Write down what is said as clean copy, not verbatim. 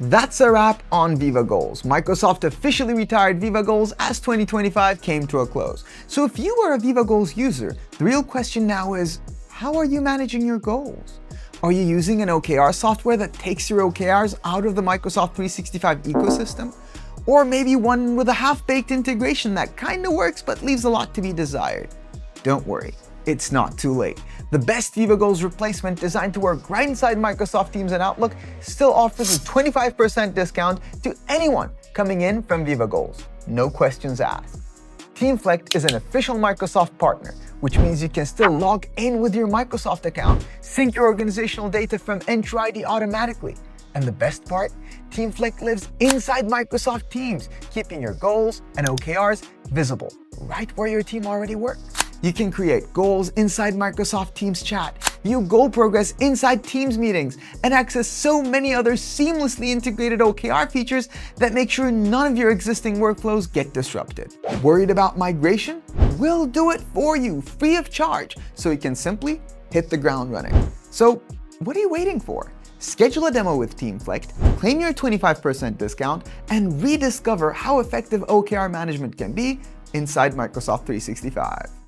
That's a wrap on Viva Goals. Microsoft officially retired Viva Goals as 2025 came to a close. So if you are a Viva Goals user, the real question now is, how are you managing your goals? Are you using an OKR software that takes your OKRs out of the Microsoft 365 ecosystem? Or maybe one with a half-baked integration that kinda works but leaves a lot to be desired? Don't worry, it's not too late. The best Viva Goals replacement designed to work right inside Microsoft Teams and Outlook still offers a 25% discount to anyone coming in from Viva Goals. No questions asked. Teamflect is an official Microsoft partner, which means you can still log in with your Microsoft account, sync your organizational data from Entra ID automatically. And the best part? Teamflect lives inside Microsoft Teams, keeping your goals and OKRs visible right where your team already works. You can create goals inside Microsoft Teams chat, view goal progress inside Teams meetings, and access so many other seamlessly integrated OKR features that make sure none of your existing workflows get disrupted. Worried about migration? We'll do it for you free of charge so you can simply hit the ground running. So what are you waiting for? Schedule a demo with Teamflect, claim your 25% discount, and rediscover how effective OKR management can be inside Microsoft 365.